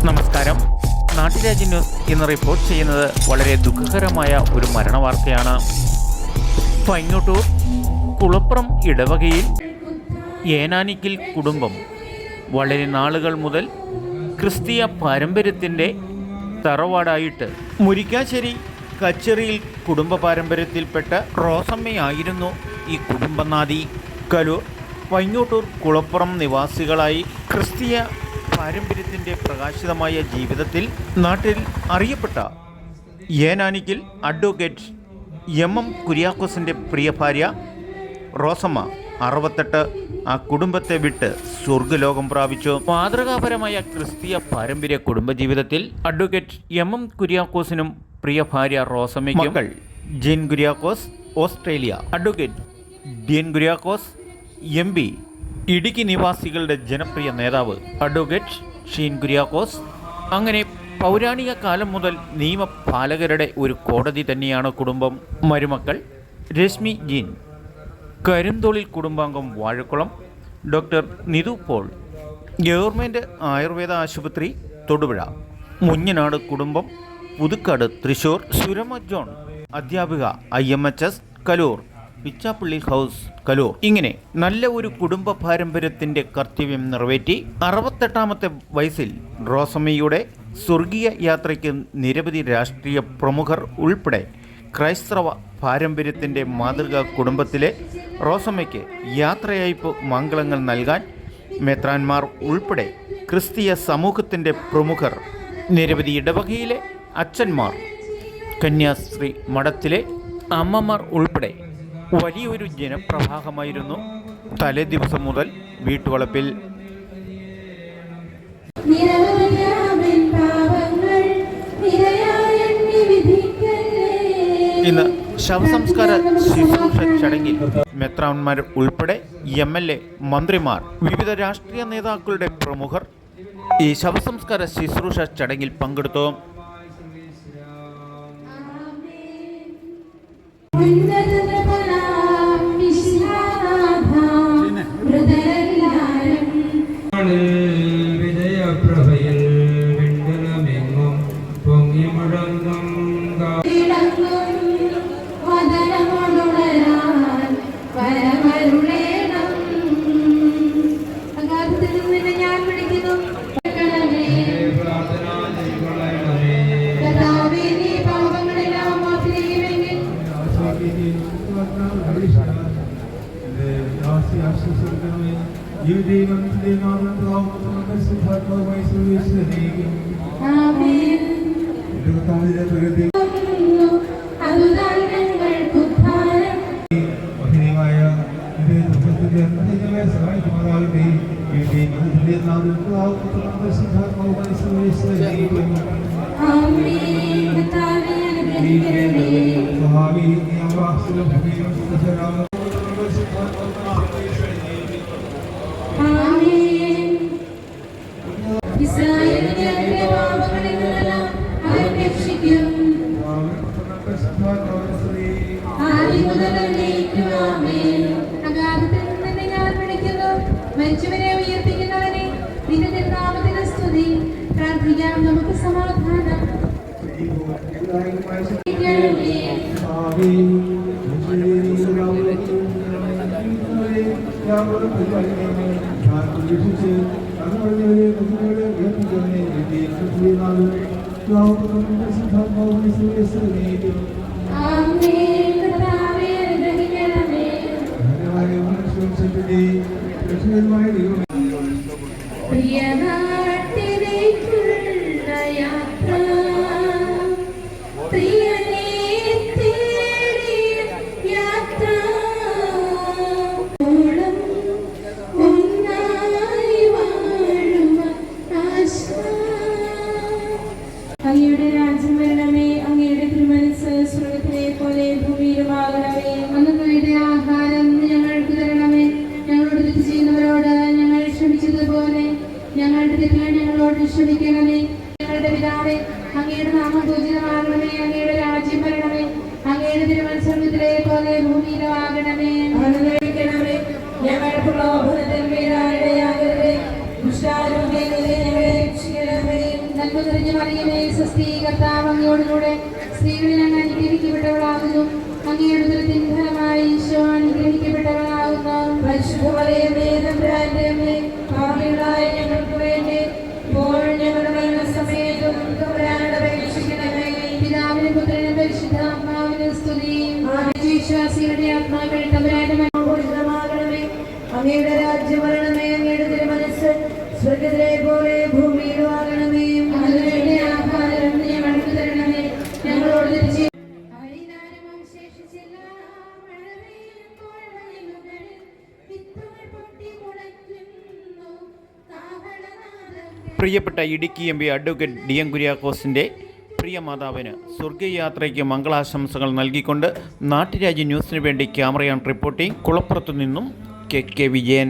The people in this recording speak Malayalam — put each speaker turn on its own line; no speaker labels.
നമസ്കാരം. നാട്ടുരാജ്യ ന്യൂസ് ഇന്ന് റിപ്പോർട്ട് ചെയ്യുന്നത് വളരെ ദുഃഖകരമായ ഒരു മരണവാർത്തയാണ്. പൈങ്ങോട്ടൂർ കുളപ്പുറം ഇടവകയിൽ ഏനാനിക്കൽ കുടുംബം വളരെ നാളുകൾ മുതൽ ക്രിസ്തീയ പാരമ്പര്യത്തിൻ്റെ തറവാടായിട്ട് മുരിക്കാശ്ശേരി കച്ചേരിയിൽ കുടുംബ പാരമ്പര്യത്തിൽപ്പെട്ട റോസമ്മയായിരുന്നു ഈ കുടുംബനാഥി. കലൂർ പൈങ്ങോട്ടൂർ കുളപ്പുറം നിവാസികളായി ക്രിസ്തീയ പാരമ്പര്യത്തിൻ്റെ പ്രകാശിതമായ ജീവിതത്തിൽ നാട്ടിൽ അറിയപ്പെട്ട ഏനാനിക്കൽ അഡ്വക്കേറ്റ് എം കുര്യാക്കോസിൻ്റെ പ്രിയ ഭാര്യ റോസമ്മ 68 ആ കുടുംബത്തെ വിട്ട് സ്വർഗ്ഗലോകം പ്രാപിച്ചു. മാതൃകാപരമായ ക്രിസ്തീയ പാരമ്പര്യ കുടുംബജീവിതത്തിൽ അഡ്വക്കേറ്റ് എം കുര്യാക്കോസിനും പ്രിയ ഭാര്യ റോസമ്മയ്ക്കും മക്കൾ Jean Kuriakose Australia, advocate Dean Kuriakose MP Idukki നിവാസികളുടെ ജനപ്രിയ നേതാവ് അഡ്വക്കേറ്റ് ഷീൻ കുര്യാക്കോസ്. അങ്ങനെ പൗരാണിക കാലം മുതൽ നിയമപാലകരുടെ ഒരു കോടതി തന്നെയാണ് കുടുംബം. മരുമക്കൾ രശ്മി ജീൻ, കരിന്തൊളിൽ കുടുംബാംഗം Vazhakkulam, doctor Nithu Paul, government Ayurveda ആശുപത്രി തൊടുപുഴ, മുഞ്ഞനാട് കുടുംബം പുതുക്കാട് തൃശൂർ, സുരമ ജോൺ അധ്യാപിക IMHS കലൂർ, പിച്ചാപ്പള്ളി ഹൗസ് കലൂർ. ഇങ്ങനെ നല്ല ഒരു കുടുംബ പാരമ്പര്യത്തിൻ്റെ കർത്തവ്യം നിറവേറ്റി 68ാമത്തെ വയസ്സിൽ റോസമ്മയുടെ സ്വർഗീയ യാത്രയ്ക്ക് നിരവധി രാഷ്ട്രീയ പ്രമുഖർ ഉൾപ്പെടെ ക്രൈസ്തവ പാരമ്പര്യത്തിൻ്റെ മാതൃകാ കുടുംബത്തിലെ റോസമ്മയ്ക്ക് യാത്രയയപ്പ് മംഗളങ്ങൾ നൽകാൻ മെത്രാന്മാർ ഉൾപ്പെടെ ക്രിസ്തീയ സമൂഹത്തിൻ്റെ പ്രമുഖർ, നിരവധി ഇടവകയിലെ അച്ഛന്മാർ, കന്യാസ്ത്രീ മഠത്തിലെ അമ്മമാർ ഉൾപ്പെടെ വലിയൊരു ജനപ്രവാഹമായിരുന്നു തലേ ദിവസം മുതൽ വീട്ടുവളപ്പിൽ. ഇന്ന് ശവസംസ്കാര ശുശ്രൂഷ ചടങ്ങിൽ മെത്രാന്മാർ ഉൾപ്പെടെ MLA, മന്ത്രിമാർ, വിവിധ രാഷ്ട്രീയ നേതാക്കളുടെ പ്രമുഖർ ഈ ശവസംസ്കാര ശുശ്രൂഷ ചടങ്ങിൽ പങ്കെടുത്തു.
മരിച്ചവരെ ഉയർപ്പിക്കുന്നവനെ നിന്റെ തിരുനാമത്തിന് സ്തുതി. പ്രാർത്ഥിക്കാം നമുക്ക് സമാധാനം. അങ്ങയുടെ രാജ്യം വരണമേ, അങ്ങയുടെ തിരുമനസ്സ് സ്വർഗ്ഗത്തിലെ പോലെ ഭൂമിയിലുമാകണമേ. അന്നത്തെ ആഹാരം ഞങ്ങൾക്ക് തരണമേ. ഞങ്ങളോട് തെറ്റ് ചെയ്യുന്നവരോട് ഞങ്ങൾ ക്ഷമിച്ചതുപോലെ ഞങ്ങളുടെ തെറ്റുകൾ ഞങ്ങളോട് ക്ഷമിക്കണമേ. ഞങ്ങളുടെ പിതാവേ, അങ്ങയുടെ നാമം പൂജിതമാകണമേ. അങ്ങയുടെ രാജ്യം അങ്ങയോടുകൂടെ സ്ത്രീകളിൽ അങ്ങ് അനുഗ്രഹിക്കപ്പെട്ടവളാകുന്നു. അങ്ങയുടെ ഉദരത്തിൻ ഫലമായി ഈശോ അനുഗ്രഹിക്കപ്പെട്ടവളാകുന്നു. പരിശുദ്ധ മറിയമേ, തമ്പുരാന്റെ അമ്മേ, പാപികളായ ഞങ്ങൾക്ക് വേണ്ടി ഇപ്പോഴും ഞങ്ങളുടെ മരണസമയത്തും തമ്പുരാനോട് അപേക്ഷിക്കണമേ. പിതാവിനും പുത്രനും പരിശുദ്ധാത്മാവിനും സ്തുതി. വിശ്വാസികളുടെ ആത്മാക്കൾ തമ്പുരാന്റെ മനോഹരമാകണമേ. അങ്ങയുടെ രാജ്യം വരണമേ. അങ്ങയുടെ തിരുമനസ്സ് സ്വർഗ്ഗത്തിലെ പോലെ ഭൂമിയിലും ആകണമേ. അതിനുവേണ്ടി ആഹാരം ഞങ്ങൾക്ക് തരണമേ. ഞങ്ങളോട് തിരിച്ച്
പ്രിയപ്പെട്ട Idukki M P advocate D M കുര്യാക്കോസിൻ്റെ പ്രിയ മാതാവിന് സ്വർഗീയയാത്രയ്ക്ക് മംഗളാശംസകൾ നൽകിക്കൊണ്ട് നാട്ടുരാജ്യ ന്യൂസിനു വേണ്ടി ക്യാമറയാൻ റിപ്പോർട്ടിംഗ് കുളപ്പുറത്തു നിന്നും കെ വിജയൻ.